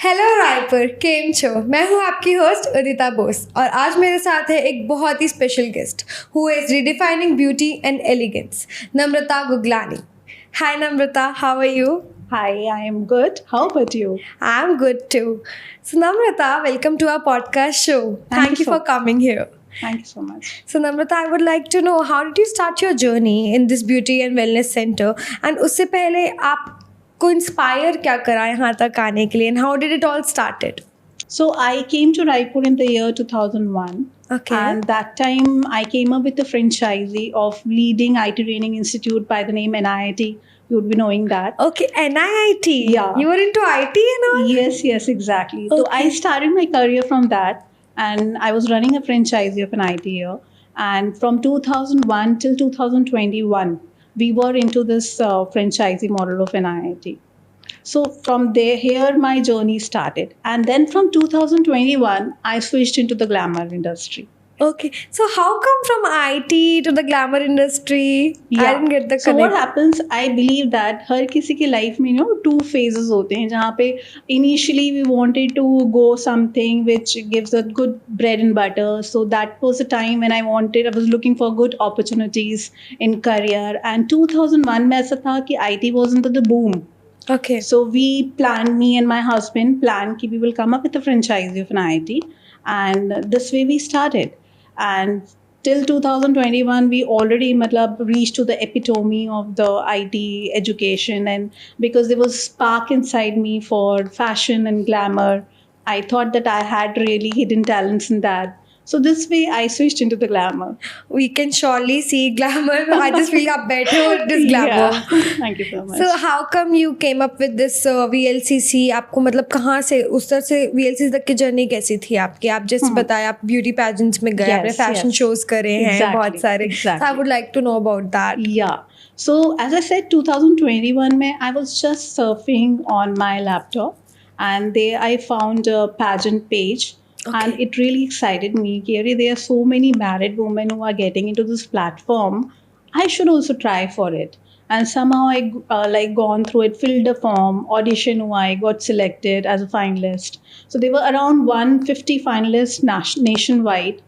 Hello Raipur, केम छो। मैं हूँ आपकी होस्ट उदिता बोस और आज मेरे साथ है एक बहुत ही special guest who is redefining beauty and elegance, Namrata Guglani. Hi Namrata, how are you? Hi, I am good. How about you? I'm good too. So Namrata, welcome to our podcast show. Thank you so for coming here. Thank you so much. So Namrata, I would like to know how did you start your journey in this beauty and wellness center? And उससे पहले आपको inspire क्या करा यहाँ तक आने के लिए? And how did it all started? So I came to Raipur in the year 2001. Okay. And that time I came up with a franchisee of leading IT training institute by the name NIIT. You would be knowing that. Okay, NIIT. Yeah. You were into IT and all? Yes, exactly. So Okay. I started my career from that, and I was running a franchisee of an IT here. And from 2001 till 2021, we were into this franchisee model of NIIT. So from there, here my journey started, and then from 2021, I switched into the glamour industry. Okay. So how come from IT to the glamour industry? I didn't get the So what connect. happens? I believe that हर किसी की life में two phases होते हैं जहाँ पे initially we wanted to go something which gives a good bread and butter. So that was the time when I was looking for good opportunities in career. And 2001 में ऐसा था कि IT was into the boom. Okay. So me and my husband planned that we will come up with a franchisee of an IIT, and this way we started. And till 2021, we already reached to the epitome of the IT education, and because there was spark inside me for fashion and glamour, I thought that I had really hidden talents in that. So this way, I switched into the glamour. We can surely see glamour. I just feel आप बैठे हो it is glamour. Yeah. Thank you so much. So how come you came up with this VLCC? आपको मतलब कहाँ से उस तरह से VLCC तक की जर्नी कैसी थी आपकी? आप जैसे बताया आप ब्यूटी पैजेंट्स में गए, आपने फैशन शोज करे हैं बहुत सारे. So I would like to know about that. Yeah. So as I said, 2021 में I was just surfing on my laptop, and there I found a pageant page. Okay. And it really excited me. There are so many married women who are getting into this platform. I should also try for it. And somehow I gone through it, filled a form, audition. I got selected as a finalist. So there were around 150 finalists nationwide.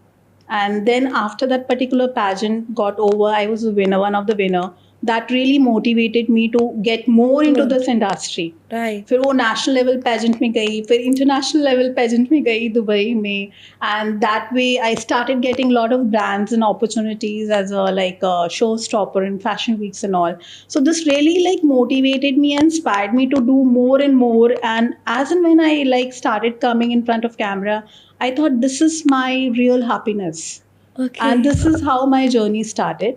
And then after that particular pageant got over, I was a winner, one of the winner. That really motivated me to get more into this industry. Right. फिर वो national level pageant में गई, फिर international level pageant में गई Dubai में, and that way I started getting a lot of brands and opportunities as a showstopper in fashion weeks and all. So this really motivated me and inspired me to do more and more. And as and when I started coming in front of camera, I thought this is my real happiness. Okay. And this is how my journey started.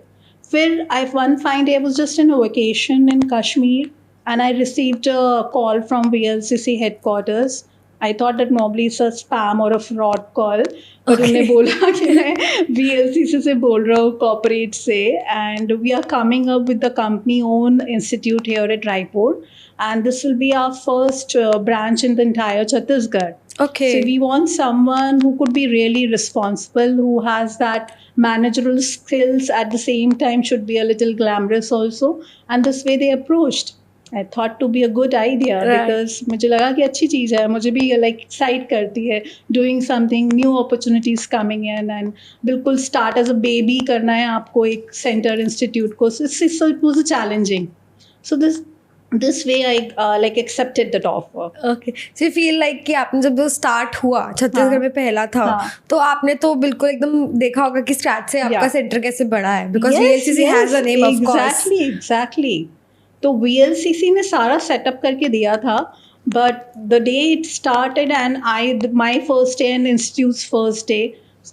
One fine day I was just in a vacation in Kashmir, and I received a call from VLCC headquarters. I thought that probably it's a spam or a fraud call, but उन्होंने बोला कि मैं VLCC से बोल रहा हूँ, corporate से, and we are coming up with the company-owned institute here at Raipur, and this will be our first branch in the entire Chhattisgarh. Okay. So we want someone who could be really responsible, who has that managerial skills, at the same time should be a little glamorous also. And this way they approached. I thought to be a good idea, Right. because मुझे लगा कि अच्छी चीज़ है, मुझे भी excite करती है, doing something, new opportunities coming in, and बिल्कुल start as a baby करना है आपको एक center institute को. So it was challenging. So this way I accepted that offer. Okay. So you feel like कि आपने जब वो स्टार्ट हुआ छत्तीसगढ़ में पहला था, तो आपने तो बिल्कुल एकदम देखा होगा कि स्क्रैच से आपका सेंटर कैसे बढ़ा है, because VLCC has a name, of course. Exactly. तो VLCC ने सारा सेटअप करके दिया था, but the day it started and my first day and institute's first day,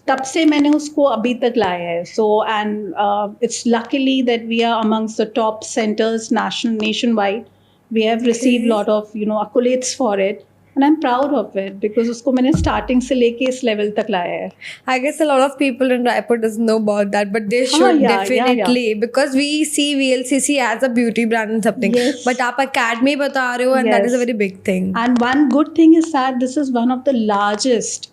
तब से मैंने उसको अभी तक लाया है. So and it's luckily that we are amongst the top centers nationwide. We have received lot of accolades for it, and I'm proud of it because उसको मैंने starting से लेके इस level तक लाया है. I guess a lot of people in Raipur doesn't know about that, but they should definitely, because we see VLCC as a beauty brand and something. Yes. But आप academy बता रहे हो, and that is a very big thing. And one good thing is that this is one of the largest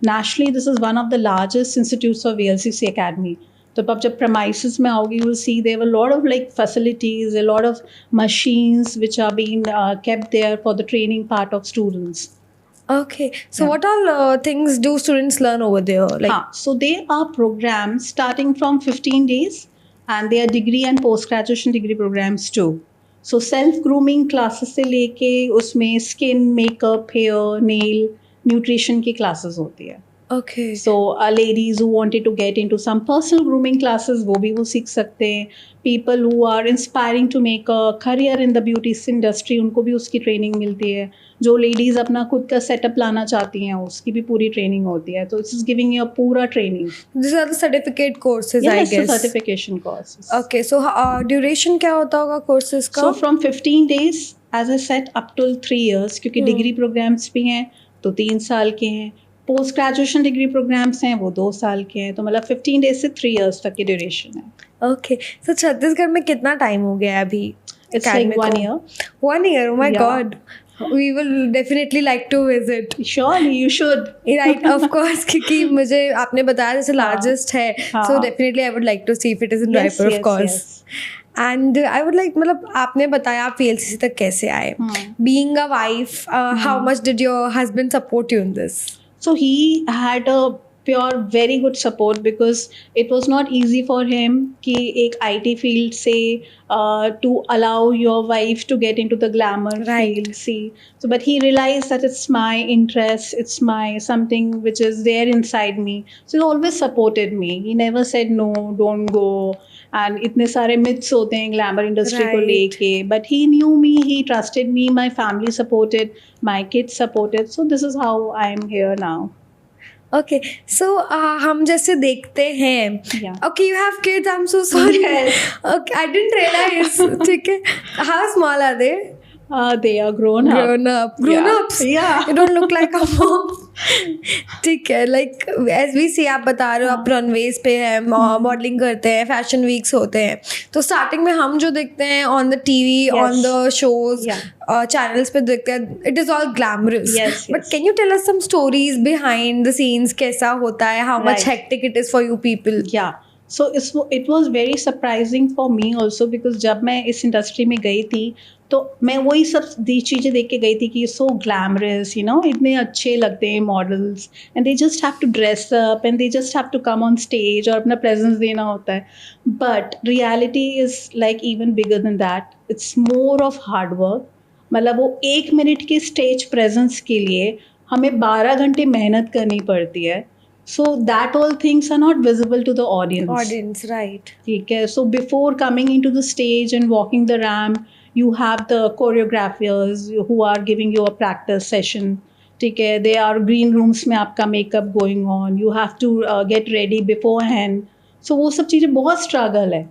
nationally, this is one of the largest institutes of VLCC Academy. तो अब जब premises में आओगे, you will see there were a lot of like facilities, a lot of machines which are being kept there for the training part of students. Okay, so what all things do students learn over there? So there are programs starting from 15 days, and there are degree and post graduation degree programs too. So self grooming classes से लेके उसमें skin, makeup, hair, nail, nutrition की classes होती है. Okay. So ladies who wanted to get into some personal grooming classes, वो भी वो सीख सकते हैं. People who are inspiring to make a career in the beauty industry, उनको भी उसकी training मिलती है. जो ladies अपना खुद का setup लाना चाहती हैं, उसकी भी पूरी training होती है. तो it's giving you a पूरा training. These are the certificate courses, I guess. Yes, certification courses. Okay, so duration क्या होता होगा courses का? So from 15 days, as I said, up to 3 years, क्योंकि degree programs भी हैं, तो 3 साल के हैं. पोस्ट ग्रेजुएशन डिग्री प्रोग्राम्स हैं, वो 2 साल के हैं. तो मतलब 15 डेज से 3 इयर्स तक की ड्यूरेशन है. ओके, सो छत्तीसगढ़ में कितना टाइम हो गया है अभी? It's like 1 year. 1 year, oh my god. We will definitely like to visit. Surely you should. Right, of course, क्योंकि मुझे आपने बताया जैसे largest है, so definitely I would like to see if it is in Raipur, of course. And I would like, मतलब आपने बताया आप VLCC तक कैसे आए? Being a wife, how much did your husband support you in this? So he had a pure very good support, because it was not easy for him कि एक IT field से to allow your wife to get into the glamour field. See, so but he realized that it's my interest, it's my something which is there inside me. So he always supported me. He never said no, don't go. And इतने सारे myths होते हैं glamour industry को लेके. But he knew me, he trusted me, my family supported, my kids supported. So this is how I am here now. Okay, so हम जैसे देखते हैं. Okay, you have kids. I'm so sorry. Yes. Okay, I didn't realize. ठीक है. How small are they? They are grown up. Grown-ups? Yeah. You don't look like a mom. ठीक है, like as we see, आप बता रहे हो आप runways पे हैं, मॉडलिंग करते हैं, फैशन वीक्स होते हैं. तो स्टार्टिंग में हम जो देखते हैं on the TV, on the shows, channels पे देखते हैं, it is all glamorous. But can you tell us some stories behind the scenes? कैसा होता है? How much hectic it is for you people? So it was very surprising for me also, because जब मैं इस industry में गई थी तो मैं वही सब चीज़ें देख के गई थी कि सो ग्लैमरस, यू नो, इतने अच्छे लगते हैं models, and they just have to dress up and they just have to come on stage और अपना प्रेजेंस देना होता है. But reality is like even bigger than that. It's more of hard work. मतलब वो 1 मिनट के stage presence के लिए हमें 12 घंटे मेहनत करनी पड़ती है. So that all things are not visible to the audience. Audience, right. ठीक है. So before coming into the stage and walking the ramp, you have the choreographers who are giving you a practice session. ठीक है. They are green rooms में आपका makeup going on. You have to get ready beforehand. So वो सब चीज़ें बहुत struggle है.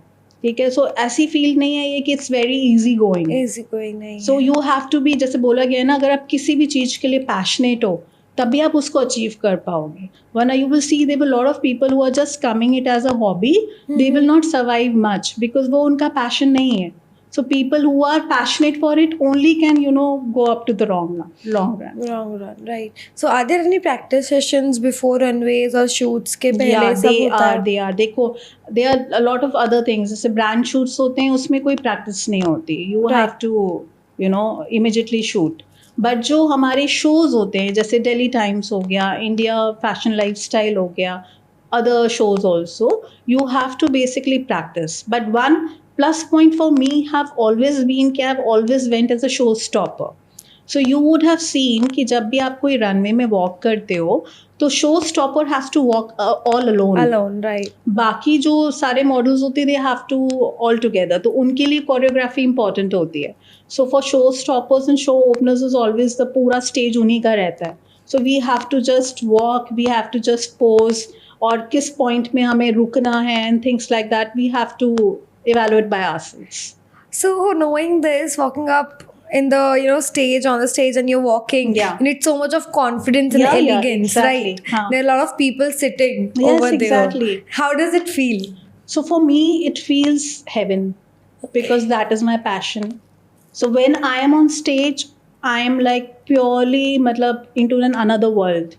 ठीक है. So ऐसी फील नहीं है ये कि it's very easy going. Easy going नहीं. So you have to be, जैसे बोला गया ना, अगर आप किसी भी चीज़ के लिए passionate हो तभी आप उसको अचीव कर पाओगे. वरना you will see there were lot of people who are just coming it as a hobby, they will not survive much because वो उनका पैशन नहीं है. So people who are passionate for it only can, you know, go up to the long run. Right. So are there any practice sessions before runways or shoots के पहले सब होता है? They are. देखो, there are a lot of other things. जैसे brand shoots होते हैं, उसमें कोई practice नहीं होती. You have to, you know, immediately shoot. But जो हमारे शोज़ होते हैं, जैसे डेली टाइम्स हो गया, इंडिया फैशन लाइफस्टाइल हो गया, other shows also, you have to basically practice. But one plus point for me have always been कि I have always went as a show stopper. So you would have seen कि जब भी आप कोई runway में walk करते हो तो show stopper has to walk all alone. Right. बाकी जो सारे मॉडल्स होते हैं they have to all together, तो उनके लिए कोरियोग्राफी इंपॉर्टेंट होती है. So for show stoppers and show openers is always the पूरा स्टेज उन्हीं का रहता है. So we have to just walk, we have to just pose, और किस पॉइंट में हमें रुकना है and things like that we have to evaluate by ourselves. So knowing this, walking up in the, you know, stage, on the stage, and you're walking, you need so much of confidence and elegance, exactly. Right? There are a lot of people sitting over exactly. there. How does it feel? So for me it feels heaven, because that is my passion. So when I am on stage I am like purely मतलब into another world.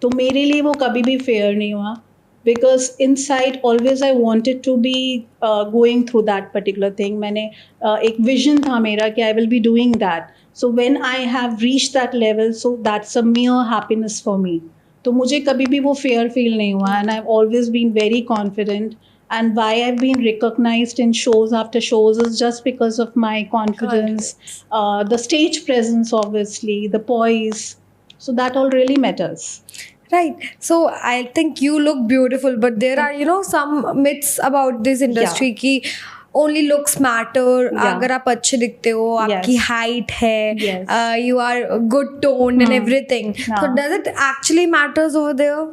तो मेरे लिए वो कभी भी fair नहीं हुआ. because inside always I wanted to be going through that particular thing. मैंने एक vision था मेरा कि I will be doing that. So when I have reached that level, so that's a mere happiness for me. तो मुझे कभी भी वो fear feel नहीं हुआ, and I've always been very confident. And why I've been recognized in shows after shows is just because of my confidence, the stage presence, obviously, the poise. So that all really matters. Right. So I think you look beautiful, but there are, you know, some myths about this industry ki only looks matter. अगर आप अच्छे दिखते हो, आपकी height है, you are good toned and everything. So does it actually matters over there?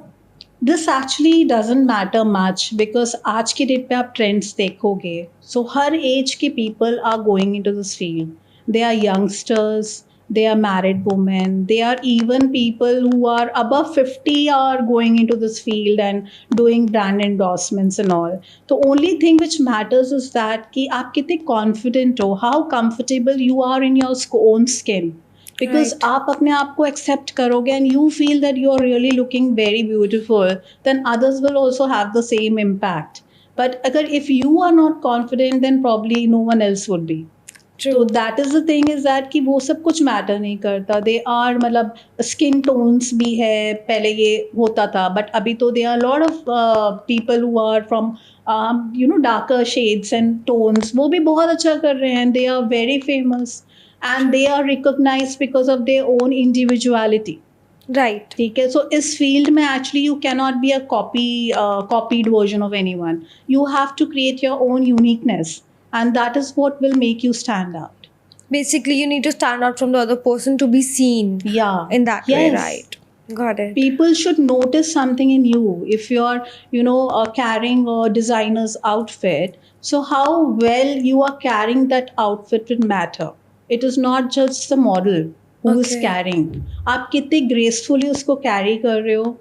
This actually doesn't matter much because आज के date पे आप ट्रेंड्स देखोगे, so हर एज के people are going into this field. They are youngsters, they are married women, they are even people who are above 50 are going into this field and doing brand endorsements and all. The only thing which matters is that कि आप कितने confident हो, how comfortable you are in your own skin. Because आप अपने आप को accept करोगे and you feel that you are really looking very beautiful, then others will also have the same impact. But अगर if you are not confident, then probably no one else would be. True. So that is the thing is that कि वो सब कुछ matter नहीं करता. They are मतलब skin tones भी है, पहले ये होता था, but अभी तो there are a lot of people who are from darker shades and tones. वो भी बहुत अच्छा कर रहे हैं. They are very famous. And they are recognized because of their own individuality. Right. ठीक है, so इस field में actually you cannot be a copied version of anyone. You have to create your own uniqueness, and that is what will make you stand out. Basically, you need to stand out from the other person to be seen. Yeah. In that way, right? Got it. People should notice something in you. If you're, carrying a designer's outfit, so how well you are carrying that outfit would matter. It is not just the model who is carrying. आप कितने gracefully उसको carry कर रहे हो,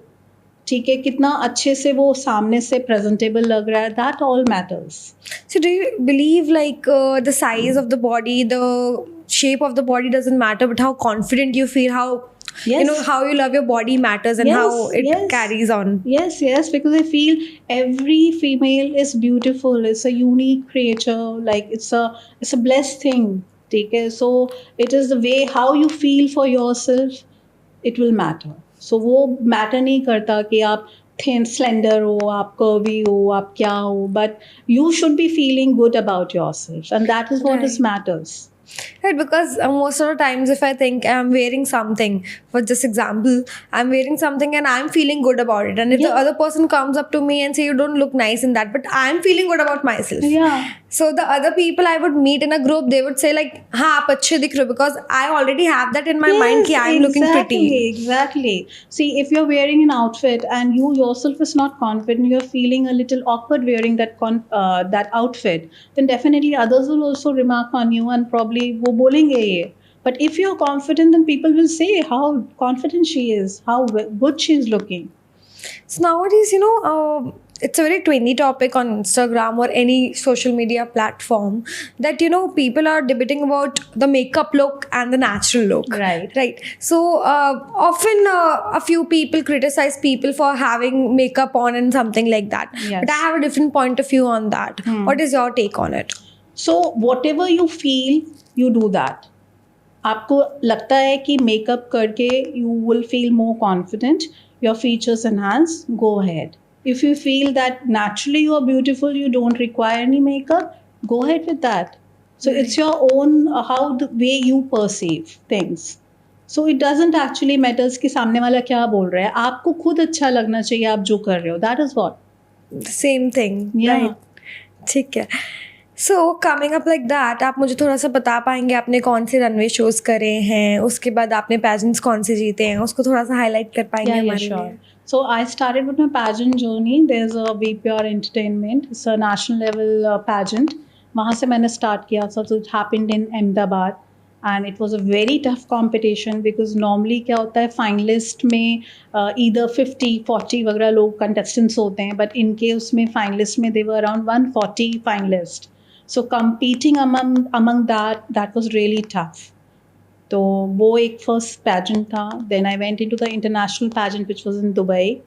ठीक है, कितना अच्छे से वो सामने से presentable लग रहा है, that all matters. So do you believe like the size of the body, the shape of the body doesn't matter, but how confident you feel, how you love your body matters, and how it carries on? Yes, because I feel every female is beautiful. It's a unique creature. Like it's a blessed thing. ठीक है, so it is the way how you feel for yourself, it will matter. So वो matter नहीं करता कि आप thin, slender हो, आप curvy हो, आप क्या हो, but you should be feeling good about yourself, and that is what matters. Right, because most of the times if I think I'm wearing something, for just example, I'm wearing something and I'm feeling good about it, and if the other person comes up to me and say you don't look nice in that, but I'm feeling good about myself, so the other people I would meet in a group, they would say like हाँ आप अच्छे दिख रहे हो, because I already have that in my mind कि I'm looking pretty. Exactly. See, if you're wearing an outfit and you yourself is not confident, you're feeling a little awkward wearing that outfit, then definitely others will also remark on you and probably वो बोलेंगे ये. But if you're confident, then people will say how confident she is, how good she is looking. So nowadays, it's a very trendy topic on Instagram or any social media platform that people are debating about the makeup look and the natural look. Right. So often a few people criticize people for having makeup on and something like that. Yes. But I have a different point of view on that. What is your take on it? So whatever you feel, you do that. आपको लगता है कि makeup करके you will feel more confident, your features enhance, go ahead. If you feel that naturally you are beautiful, you don't require any makeup, go ahead with that. So it's your own, how the way you perceive things. So it doesn't actually matter कि सामने वाला क्या बोल रहा है, आपको खुद अच्छा लगना चाहिए आप जो कर रहे हो. That is what. Same thing. Yeah. Right. ठीक है. So coming up like that, आप मुझे थोड़ा सा बता पाएंगे आपने कौन से रनवे शोज करे हैं, उसके बाद आपने पेजेंट्स कौन से जीते हैं, उसको थोड़ा सा हाईलाइट कर पाएंगे हमारे लिए? So I started with my pageant journey. There's a VPR Entertainment. It's a national level pageant. वहाँ से मैंने start किया. So it happened in Ahmedabad. And it was a very tough competition because normally क्या होता है finalist में either 50-40 वगैरह लोग contestants होते हैं, but इनके उसमें finalist में they were around 140 finalists. So competing among that was really tough. तो वो एक first pageant था. Then I went into the international pageant which was in Dubai.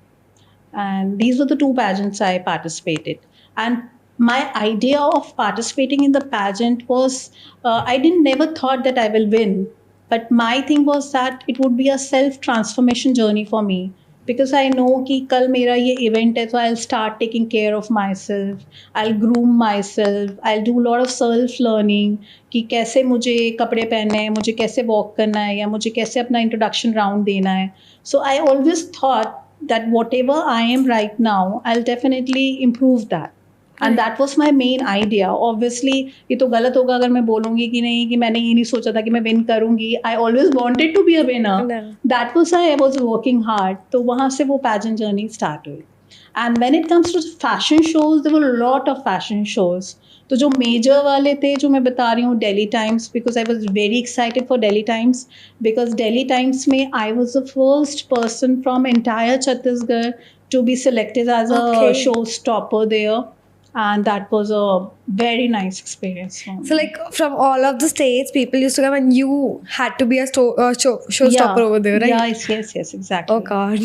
And these were the two pageants I participated. And my idea of participating in the pageant was, I didn't never thought that I will win, but my thing was that it would be a self transformation journey for me, because I know कि कल मेरा ये event है, so I'll start taking care of myself, I'll groom myself, I'll do a lot of self learning कि कैसे मुझे कपड़े पहनने हैं, मुझे कैसे walk करना है, या मुझे कैसे अपना introduction round देना है. So I always thought that whatever I am right now, I'll definitely improve that. And that was my main idea. Obviously, ये तो गलत होगा अगर मैं बोलूँगी कि नहीं, कि मैंने ये नहीं सोचा था कि मैं win करूँगी. I always wanted to be a winner. No. That was why I was working hard. तो वहाँ से वो pageant journey start हुई. And when it comes to fashion shows, there were a lot of fashion shows. तो जो major वाले थे, जो मैं बता रही हूँ, Delhi Times, because I was very excited for Delhi Times, because Delhi Times में I was the first person from entire Chhattisgarh to be selected as a showstopper there. And that was a very nice experience for me. So like from all of the states, people used to come and you had to be a showstopper over there, right? Yes, exactly. Oh God,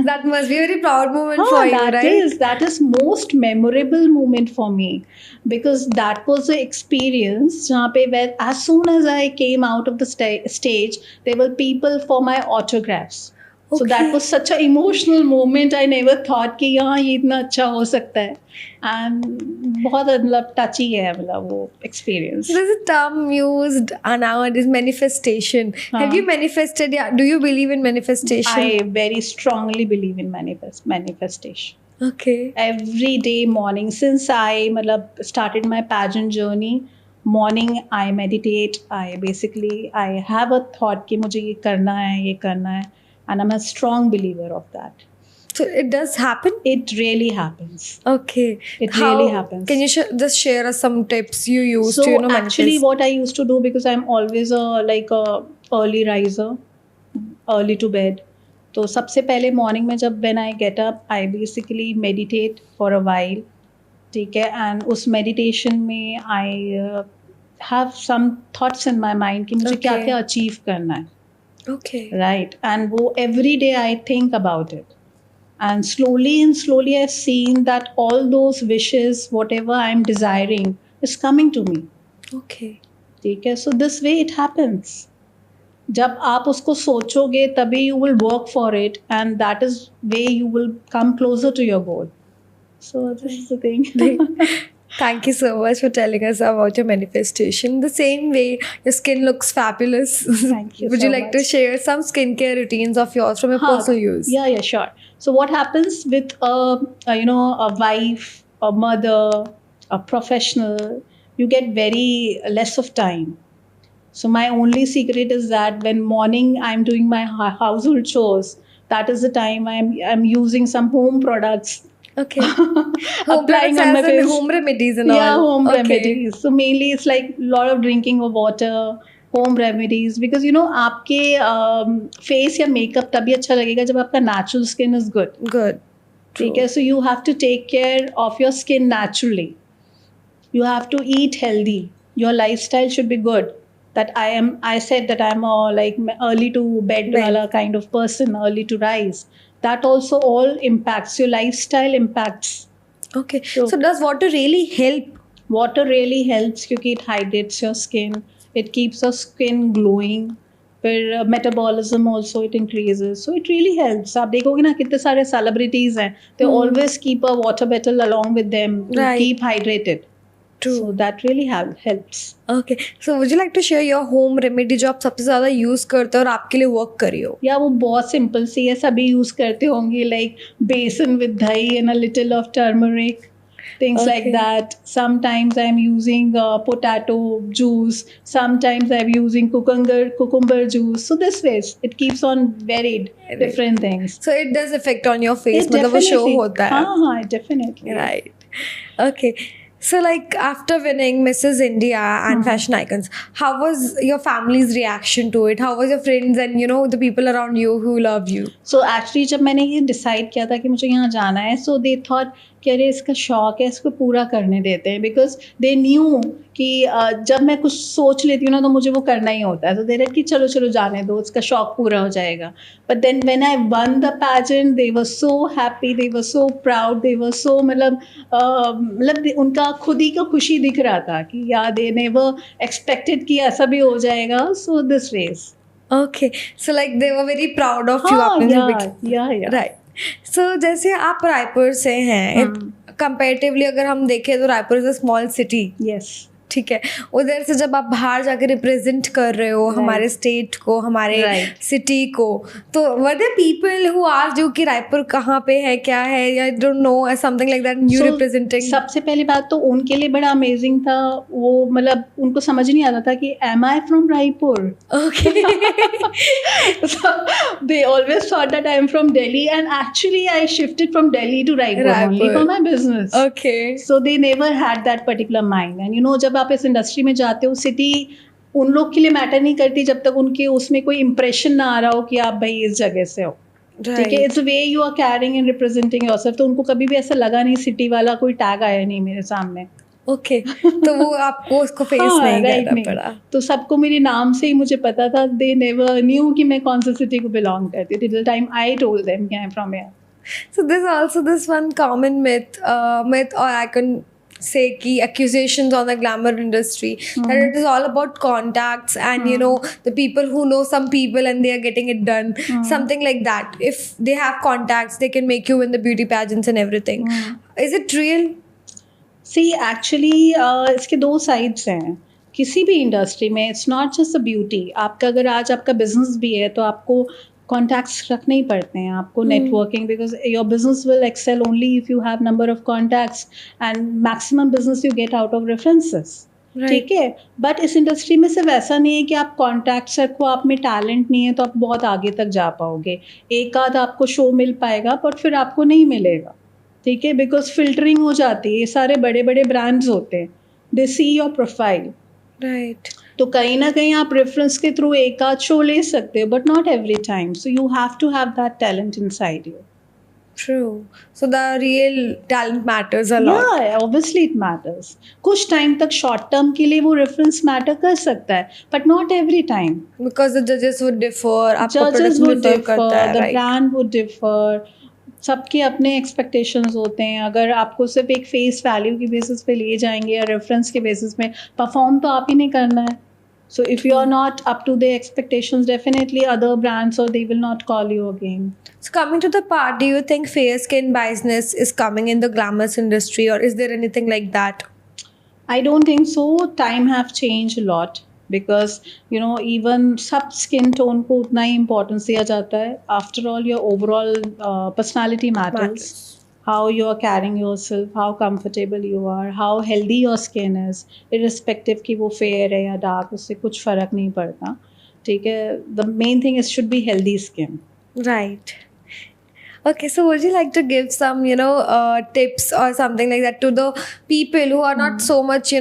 that must be a very proud moment for you, right? That is most memorable moment for me, because that was the experience जहाँ पे where as soon as I came out of the stage, there were people for my autographs. So that was such an emotional moment. I never thought कि यहाँ ये इतना अच्छा हो सकता है. And बहुत मतलब touchy है मतलब वो experience. There's a term used nowadays, manifestation. Have you manifested? Yeah. Do you believe in manifestation? I very strongly believe in manifestation. Okay. Every day morning, since I मतलब started my pageant journey, morning I meditate. I have a thought कि मुझे ये करना है. And I'm a strong believer of that. So it does happen? It really happens. Okay. Really happens. Can you just share us some tips you use to manifest? Actually what I used to do, because I'm always a early riser, early to bed. So सबसे पहले morning में जब when I get up, I basically meditate for a while. ठीक है? And उस meditation में I have some thoughts in my mind कि मुझे क्या-क्या achieve करना है. Okay. Right. And every day I think about it. And slowly I've seen that all those wishes, whatever I'm desiring, is coming to me. Okay. Okay. So this way it happens. जब आप उसको सोचोगे तभी you will work for it, and that is way you will come closer to your goal. So this is the thing. Thank you so much for telling us about your manifestation. The same way, your skin looks fabulous. Thank you. Would you like to share some skincare routines of yours from your personal use? Yeah, sure. So what happens with a wife, a mother, a professional, you get very less of time. So my only secret is that when morning I'm doing my household chores, that is the time I'm using some home products. Okay. Applying on my face. Home remedies and all. Yeah, home remedies. So mainly it's like a lot of drinking of water, home remedies, because आपके face या makeup तभी अच्छा लगेगा जब आपका natural skin is good. Good. ठीक है. So you have to take care of your skin naturally. You have to eat healthy. Your lifestyle should be good. I said that I'm like early to bed wala kind of person, early to rise. That also all impacts your lifestyle impacts. Okay. So does water really help? Water really helps because it hydrates your skin. It keeps your skin glowing. फिर metabolism also it increases. So it really helps. आप देखोगे ना कितने सारे celebrities हैं. They always keep a water bottle along with them to keep hydrated. True. So that really helps. Okay. So would you like to share your home remedy जो आप सबसे ज़्यादा use करते हो और आपके लिए work करी हो? Yeah, वो बहुत simple सी है, सभी use करते होंगे, like besan with dahi and a little of turmeric, things like that. Sometimes I'm using potato juice. Sometimes I'm using cucumber juice. So this way it keeps on varied different things. So it does affect on your face. मतलब वो show होता है. हाँ, definitely. Right. Okay. So like after winning Mrs. India and Fashion Icons, how was your family's reaction to it? How was your friends and the people around you who love you? So actually जब मैंने ये decide किया था कि मुझे यहाँ जाना है, so they thought कि अरे इसका शौक है, इसको पूरा करने देते हैं, बिकॉज दे न्यू कि जब मैं कुछ सोच लेती हूँ ना तो मुझे वो करना ही होता है, तो दे रहे कि चलो चलो जाने दो, इसका शौक पूरा हो जाएगा. But then when I won the pageant they were so happy, they were so proud, they were so मतलब उनका खुद ही का खुशी दिख रहा था कि या दे नेवर एक्सपेक्टेड कि ऐसा भी हो जाएगा. So this race. Okay, so like they were very proud of you हाँ, आपने yeah. right. So जैसे आप रायपुर से हैं, comparatively अगर हम देखें तो Raipur is a small city. Yes. ठीक है, उधर से जब आप बाहर जाकर रिप्रेजेंट कर रहे हो हमारे स्टेट को, हमारे सिटी को, तो were there people who asked you कि रायपुर कहाँ पे है, क्या है, या don't know something like that you representing? सबसे पहली बात तो उनके लिए बड़ा अमेजिंग था वो, मतलब उनको समझ नहीं आता था कि am I from Raipur. Okay. They always thought that I am from Delhi, and actually I shifted from Delhi to Raipur only for my business. Okay. So they never had that particular mind. And you know, जब आप इस industry में जाते हो, city उन लोग के लिए मैटर नहीं करती जब तक उनके उसमें कोई इंप्रेशन ना आ रहा हो कि आप भाई इस जगह से हो. ठीक है, it's way you are carrying and representing yourself. तो उनको कभी भी ऐसा लगा नहीं, सिटी वाला कोई टैग आया नहीं मेरे सामने. ओके. तो वो आपको उसको फेस नहीं करना पड़ा. तो सबको मेरे नाम से ही मुझे पता था. दे नेवर न्यू कि मैं कौन सी सिटी को बिलोंग करती थी till time I told them कि I am from here. So there's also this one common myth, or I can say ki accusations on the glamour industry, that it is all about contacts and you know the people who know some people and they are getting it done, something like that. If they have contacts, they can make you win the beauty pageants and everything. Is it real? See, actually इसके दो sides हैं. किसी भी industry में it's not just a beauty. आपका अगर आज आपका बिजनेस भी है तो आपको कॉन्टैक्ट्स रखने ही पड़ते हैं, आपको networking, because your business will excel only if you have number of contacts, and maximum business you get out of references. ठीक है, बट इस इंडस्ट्री में सिर्फ ऐसा नहीं है कि आप कॉन्टैक्ट्स रखो, आप में टैलेंट नहीं है तो आप बहुत आगे तक जा पाओगे. एक आध आपको शो मिल पाएगा बट फिर आपको नहीं मिलेगा. ठीक है, बिकॉज फिल्टरिंग हो जाती है. ये सारे बड़े बड़े ब्रांड्स होते हैं, दे सी योर प्रोफाइल. राइट. तो कहीं ना कहीं आप रेफरेंस के थ्रू एक आध शो ले सकते हो, but not every time. So you have to have that talent inside you. True. So the real talent matters a lot. Yeah, obviously it matters. कुछ टाइम तक शॉर्ट टर्म के लिए वो रेफरेंस मैटर कर सकता है, but not every time. Because the judges would differ. Judges would differ, the brand would differ. सबके अपने एक्सपेक्टेशंस होते हैं. अगर आपको सिर्फ एक फेस वैल्यू की बेसिस पे ले जाएंगे या रेफरेंस के बेसिस में, परफॉर्म तो आप ही नहीं करना है. So if you are not up to their expectations, definitely other brands or they will not call you again. So coming to the part, do you think fair skin biasness is coming in the glamorous industry, or is there anything like that? I don't think so. Time have changed a lot, because you know even सब skin tone को उतना ही importance दिया जाता है. After all, your overall personality matters. How you are carrying yourself, how comfortable you are, how healthy your skin is, irrespective कि वो fair है या dark, उससे कुछ फ़र्क नहीं पड़ता. ठीक है, the main thing is should be healthy skin. Right. Okay, so would you like to give some, tips or something like that to the people who are not so much,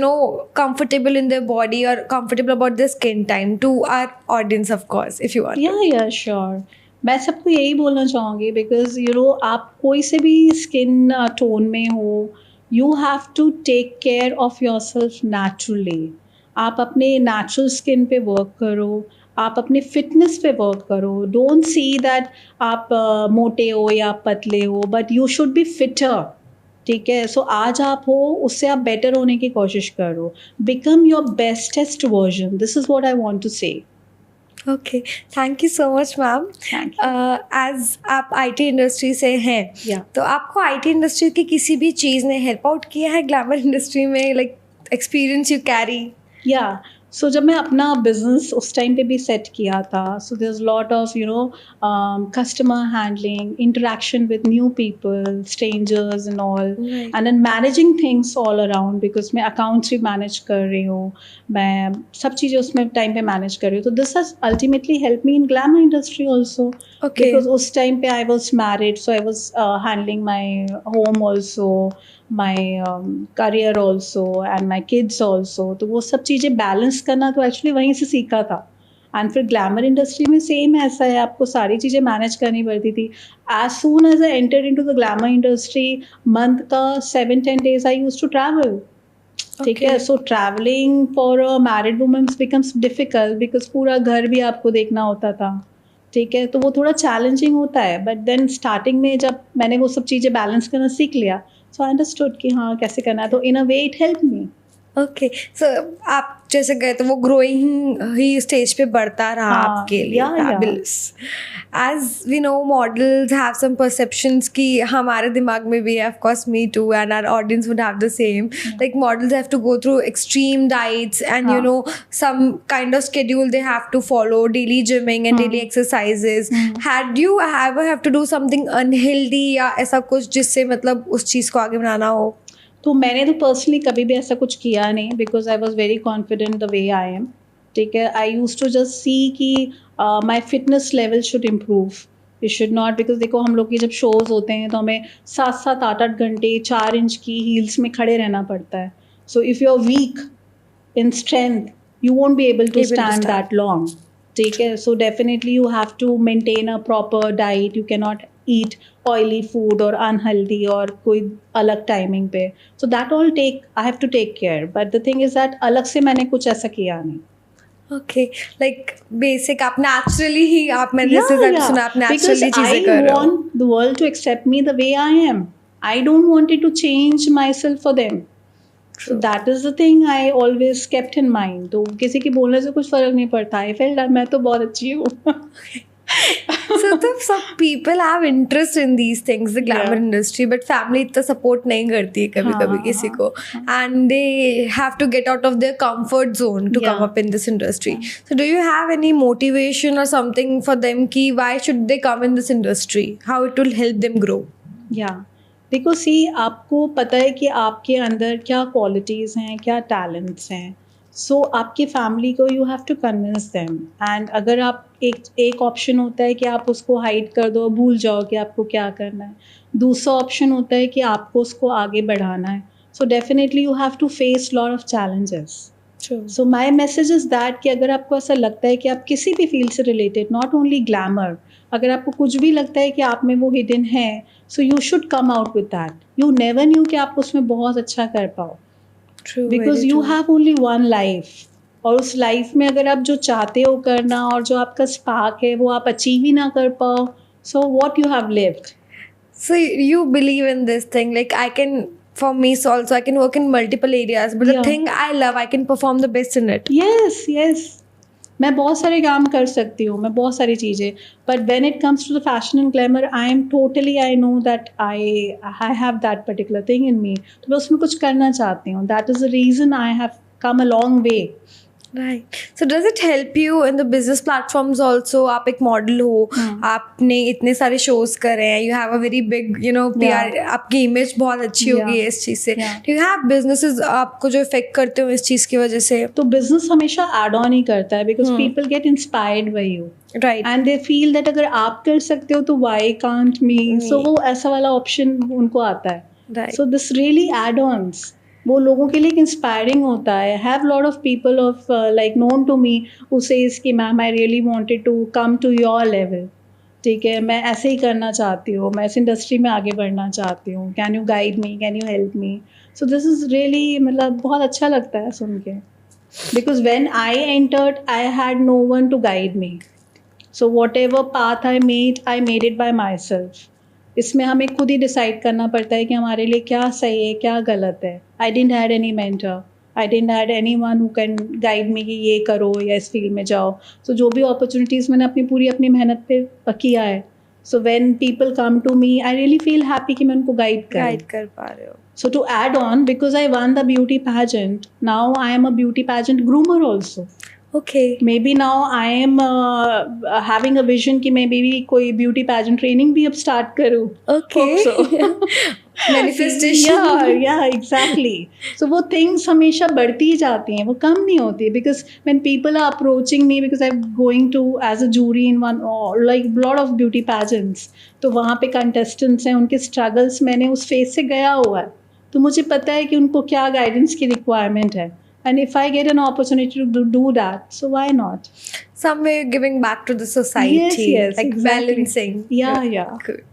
comfortable in their body or comfortable about their skin time, to our audience, of course, if you want? Yeah, sure. मैं सबको यही बोलना चाहूँगी, because you know आप कोई से भी skin tone में हो, you have to take care of yourself naturally. आप अपने नेचुरल स्किन पे वर्क करो, आप अपने फिटनेस पे वर्क करो. डोंट सी दैट आप मोटे हो या पतले हो, but you should be fitter. ठीक है, सो आज आप हो, उससे आप बेटर होने की कोशिश करो. Become your bestest version. This is what I want to say. Okay, thank you so much ma'am. As आप आईटी इंडस्ट्री से हैं, तो आपको आईटी इंडस्ट्री की किसी भी चीज़ ने हेल्प आउट किया है ग्लैमर इंडस्ट्री में, लाइक एक्सपीरियंस यू कैरी? या सो जब मैं अपना बिजनेस उस टाइम पे भी सेट किया था, so there is lot of customer handling, interaction with new people, strangers and all, and then managing things all around, because मैं अकाउंट्स भी मैनेज कर रही हूँ, मैं सब चीज़ें उसमें टाइम पे मैनेज कर रही हूँ. तो this has ultimately help me in glamour industry also, because उस टाइम पे I was married, so I was handling my home also, my career also and my kids also. तो वो सब चीज़ें बैलेंस करना तो एक्चुअली वहीं से सीखा था. एंड फिर ग्लैमर इंडस्ट्री में सेम ऐसा है, आपको सारी चीज़ें मैनेज करनी पड़ती थी. As soon as I enter into the glamour industry, month का 7-10 days I used to travel. ठीक है, so travelling for a married woman becomes difficult because पूरा घर भी आपको देखना होता था. ठीक है, तो वो थोड़ा चैलेंजिंग होता है. बट देन स्टार्टिंग में जब मैंने वो सब चीज़ें बैलेंस करना सीख लिया, सो आई अंडरस्टूड कि हाँ कैसे करना है. तो in a way it help me. Okay, so आप जैसे गए तो वो ग्रोइंग ही स्टेज पे बढ़ता रहा आपके लिए. Fabulous. As we know models have some perceptions कि हमारे दिमाग में भी है, of course me too and our audience would have the same, like models have to go through extreme diets and you know some kind of schedule they have to follow, daily gymming and daily exercises. Had you ever have to do something unhealthy या ऐसा कुछ जिससे मतलब उस चीज़ को आगे बनाना हो? तो मैंने तो पर्सनली कभी भी ऐसा कुछ किया नहीं because I was very confident the way I am. ठीक है, आई यूज टू जस्ट सी कि my fitness level should improve. It should not, because देखो हम लोग की जब शोज होते हैं तो हमें 7-8 घंटे 4 इंच की हील्स में खड़े रहना पड़ता है. So if you are weak in strength you won't be able to stand that long. ठीक है, so definitely you have to maintain a proper diet. You can not eat oily food or unhealthy or कोई अलग timing पे. so that all I have to take care. but the thing is that अलग से मैंने कुछ ऐसा किया नहीं. Okay, like basic आप naturally ही आप मैंने सुना आप naturally चीजें कर रहे हो. I want the world to accept me the way I am. I don't want it to change myself for them. So that is the thing I always kept in mind. तो किसी के बोलने से कुछ फर्क नहीं पड़ता. I felt मैं तो बहुत अच्छी हूँ. So some people have interest in these things, the glamour industry, but family इतना support नहीं करती है कभी किसी को, and they have to get out of their comfort zone to come up in this industry. So do you have any motivation or something for them कि why should they come in this industry? How it will help them grow? Yeah. देखो सी, आपको पता है कि आपके अंदर क्या qualities हैं, क्या टैलेंट्स हैं. सो आपकी फैमिली को you have to convince them. And अगर आप एक ऑप्शन होता है कि आप उसको हाइड कर दो, भूल जाओ कि आपको क्या करना है. दूसरा ऑप्शन होता है कि आपको उसको आगे बढ़ाना है. So definitely you have to face lot of challenges. So my message is that कि अगर आपको ऐसा लगता है कि आप किसी भी फील्ड से रिलेटेड, नॉट ओनली ग्लैमर, अगर आपको कुछ भी लगता है कि आप में वो हिडन है, so you should come out with that. You never knew कि आप उसमें बहुत अच्छा कर पाओ. Because you have only one life. और उस लाइफ में अगर आप जो चाहते हो करना और जो आपका स्पार्क है वो आप अचीव ही ना कर पाओ, so what you have lived. So you believe in this thing, like I can, for me also I can work in multiple areas, but the thing I love I can perform the best in it. Yes. मैं बहुत सारे काम कर सकती हूँ, मैं बहुत सारी चीज़ें, but when it comes to the fashion and glamour I know that I have that particular thing in me. तो मैं उसमें कुछ करना चाहती हूँ. That is the reason I have come a long way. Right. So does it help you in the business platforms also? आप एक model हो, आपने इतने सारे शोज करे हैं, you have a very big PR, आपकी इमेज बहुत अच्छी होगी इस चीज़ से. Do you have businesses आपको जो इफेक्ट करते हो इस चीज़ की वजह से? तो बिजनेस हमेशा एड ऑन ही करता है because people get inspired by you. Right. And they feel that अगर आप कर सकते हो तो why can't me? So वो ऐसा वाला ऑप्शन उनको आता है. Right. So this really add-ons वो लोगों के लिए एक इंस्पायरिंग होता है. Have lot of people of like known to me who says कि ma'am I really wanted to come to your level. ठीक है, मैं ऐसे ही करना चाहती हूँ, मैं इस इंडस्ट्री में आगे बढ़ना चाहती हूँ. Can you guide me, can you help me? So this is really मतलब बहुत अच्छा लगता है सुन के. Because when I entered I had no one to guide me. So whatever path I made it by myself. इसमें हमें खुद ही डिसाइड करना पड़ता है कि हमारे लिए क्या सही है, क्या गलत है. I didn't had any mentor, I didn't had anyone who can guide me कि ये करो या इस फील्ड में जाओ. सो जो भी अपॉर्चुनिटीज़ मैंने अपनी मेहनत पे किया है. So when people come to me I really feel happy कि मैं उनको गाइड कर पा रहे हो. So to add on, because I won the beauty pageant, now I am a beauty pageant groomer also. Okay. Maybe now I am having a vision कि मैं भी कोई beauty pageant training भी अब start करूँ. Okay. Hope so. Manifestation. Yeah, exactly. So वो things हमेशा बढ़ती ही जाती हैं, वो कम नहीं होती. Because when people are approaching me, because I'm going to as a jury in one or like lot of beauty pageants, तो वहाँ पे contestants हैं, उनके struggles मैंने उस phase से गया हुआ है, तो मुझे पता है कि उनको क्या guidance की requirement है. And if I get an opportunity to do that, so why not? Some way giving back to the society. Yes, like exactly. balancing. Yeah. Good.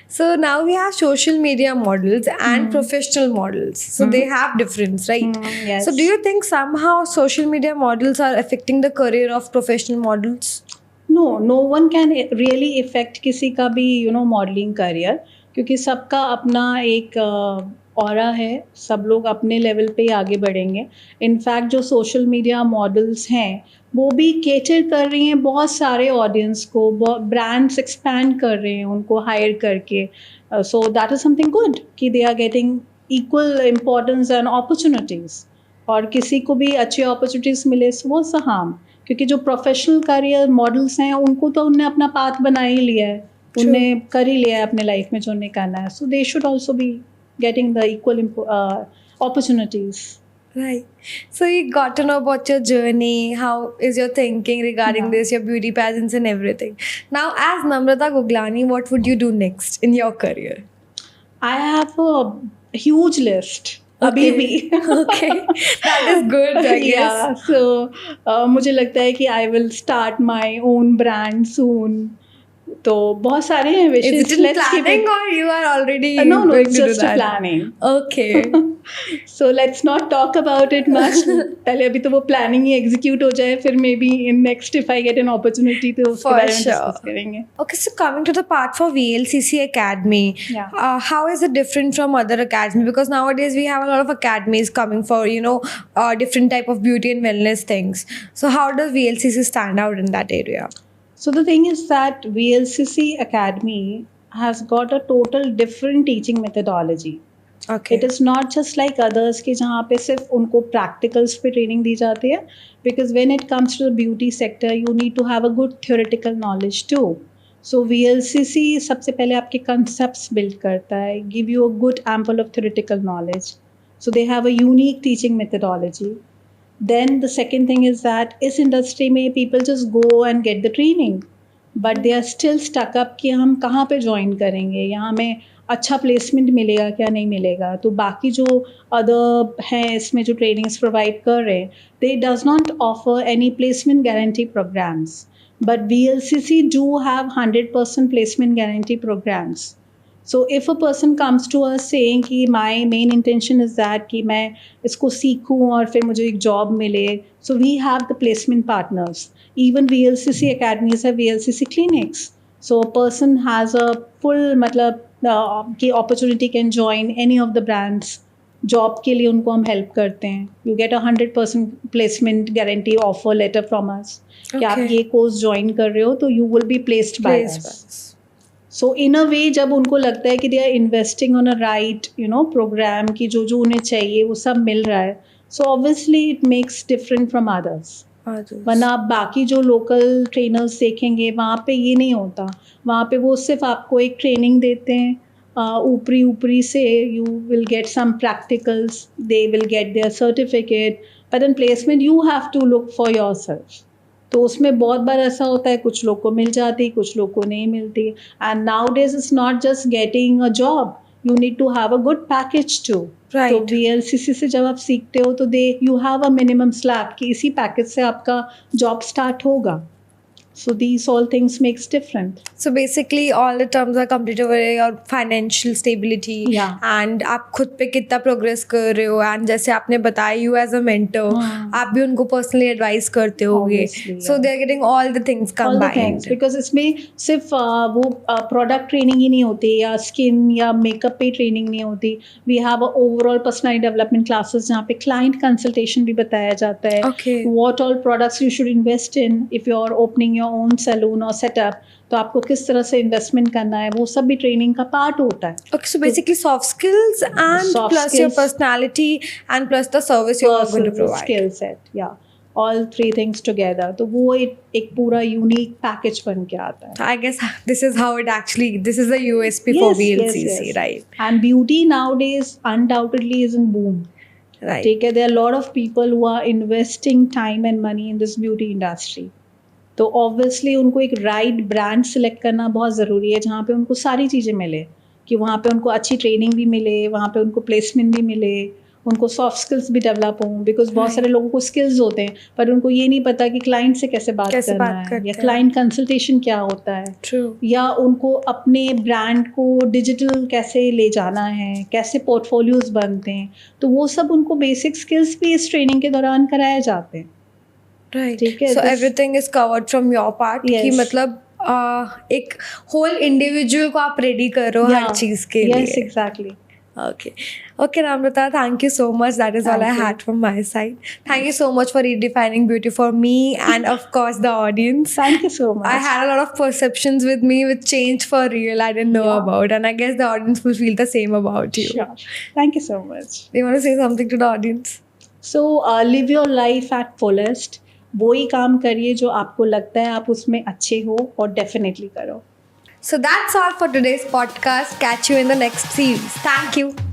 So now we have social media models and professional models. So they have difference, right? Yes. So do you think somehow social media models are affecting the career of professional models? No one can really affect किसी का भी modelling career, क्योंकि सबका अपना एक aura है, सब लोग अपने लेवल पे ही आगे बढ़ेंगे. इनफैक्ट जो सोशल मीडिया मॉडल्स हैं वो भी केटर कर रही हैं बहुत सारे ऑडियंस को, ब्रांड्स एक्सपैंड कर रहे हैं उनको हायर करके. So that is something good कि they are getting equal importance and opportunities, और किसी को भी अच्छी अपॉर्चुनिटीज़ मिले वो हार्म, क्योंकि जो प्रोफेशनल करियर मॉडल्स हैं उनको तो उनने अपना पाथ बना ही लिया है, उनने कर ही लिया है अपने लाइफ में जो उन्हें करना है. So they should also be getting the equal opportunities. Right. So you got to know about your journey. How is your thinking regarding this, your beauty pageants and everything. Now, as Namrata Guglani, what would you do next in your career? I have a huge list. अभी भी. Okay. That is good, I guess. Yeah. So मुझे लगता है कि I will start my own brand soon. तो बहुत सारे हैं wishes. Is it in planning or you are already no, it's to just do that? planning. Okay. So let's not talk about it much. पहले अभी तो वो planning ही execute हो जाए, फिर maybe in next if I get an opportunity तो उसके बारे में discuss करेंगे. Okay, so coming to the part for VLCC Academy, how is it different from other academies? Because nowadays we have a lot of academies coming for different type of beauty and wellness things. So how does VLCC stand out in that area? So the thing is that VLCC Academy has got a total different teaching methodology. Okay. It is not just like others कि जहाँ पे सिर्फ उनको practicals पे training दी जाती है, because when it comes to the beauty sector you need to have a good theoretical knowledge too. So VLCC सबसे पहले आपके concepts build करता है, give you a good ample of theoretical knowledge. So they have a unique teaching methodology. Then the second thing is that इस industry में people just go and get the training, but they are still stuck up कि हम कहाँ पे join करेंगे, यहाँ हमें अच्छा placement मिलेगा क्या नहीं मिलेगा. तो बाकी जो other हैं इसमें जो trainings provide कर रहे हैं, they does not offer any placement guarantee programs, but VLCC do have 100% placement guarantee programs. So if a person comes to us saying कि my main intention is that कि मैं इसको सीखूं और फिर मुझे एक job मिले, so we have the placement partners. Even VLCC academies have VLCC clinics. So a person has a full मतलब कि opportunity can join any of the brands. Job के लिए उनको हम help करते हैं. You get 100% placement guarantee offer letter from us. कि आप ये course join कर रहे हो तो you will be placed by us. So in a way जब उनको लगता है कि they are investing on a right program कि जो उन्हें चाहिए वो सब मिल रहा है, so obviously it makes different from others. वरना आप बाकी जो लोकल ट्रेनर्स देखेंगे वहाँ पे ये नहीं होता. वहाँ पे वो सिर्फ आपको एक ट्रेनिंग देते हैं ऊपरी से, you will get some practicals, they will get their certificate, but in placement you have to look for yourself. तो उसमें बहुत बार ऐसा होता है कुछ लोग को मिल जाती, कुछ लोग को नहीं मिलती. And nowadays it's not just getting a job, you need to have a good package too. तो VLCC से जब आप सीखते हो तो you have a minimum slab कि इसी पैकेज से आपका जॉब स्टार्ट होगा. So these all things makes different. So basically all the terms are completed over your financial stability. Yeah. And आप खुद पे कितना progress कर रहे हो, and जैसे आपने बताया you as a mentor, आप भी उनको personally advise करते होगे. So they are getting all the things combined. All the things, because इसमें सिर्फ वो product training ही नहीं होती या skin या makeup पे training नहीं होती. We have a overall personality development classes जहाँ पे client consultation भी बताया जाता है. Okay. What all products you should invest in if you are opening your own salon or setup, तो आपको किस तरह से इन्वेस्टमेंट करना है वो सब भी ट्रेनिंग का पार्ट होता है. Okay, so basically soft skills and plus your personality and plus the service you are going to provide. Skill set, yeah, all three things together. तो वो एक पूरा unique package बन के आता है. I guess this is how it actually, this is the USP for VLCC, yes. Right? And beauty nowadays undoubtedly is in boom. Right. There are a lot of people who are investing time and money in this beauty industry. तो obviously उनको एक right brand select करना बहुत ज़रूरी है जहाँ पे उनको सारी चीज़ें मिले, कि वहाँ पे उनको अच्छी ट्रेनिंग भी मिले, वहाँ पे उनको प्लेसमेंट भी मिले, उनको सॉफ्ट स्किल्स भी डेवलप हों, बिकॉज बहुत सारे लोगों को स्किल्स होते हैं पर उनको ये नहीं पता कि क्लाइंट से कैसे बात करना है या क्लाइंट कंसल्टेशन क्या होता है। True. या उनको अपने ब्रांड को डिजिटल कैसे ले जाना है, कैसे पोर्टफोलियोज बनते हैं, तो वो सब उनको बेसिक स्किल्स भी इस ट्रेनिंग के दौरान कराए जाते हैं। Right. ठीक है, So everything is covered from your part. Yes. कि मतलब एक होल इंडिविजुअल को आप रेडी करो हर चीज के लिए। Yes, exactly. Okay, Namrata, thank you so much. That is all I had from my side. Thank you so much for redefining beauty for me and of course the audience. Thank you so much. I had a lot of perceptions with me which changed for real I didn't know about, and I guess the audience will feel the same about you. Sure. Thank you so much. Do you want to say something to the audience? So live your life at fullest. वो ही काम करिए जो आपको लगता है आप उसमें अच्छे हो, और डेफिनेटली करो। So that's all for today's podcast. Catch you in the next series. Thank you.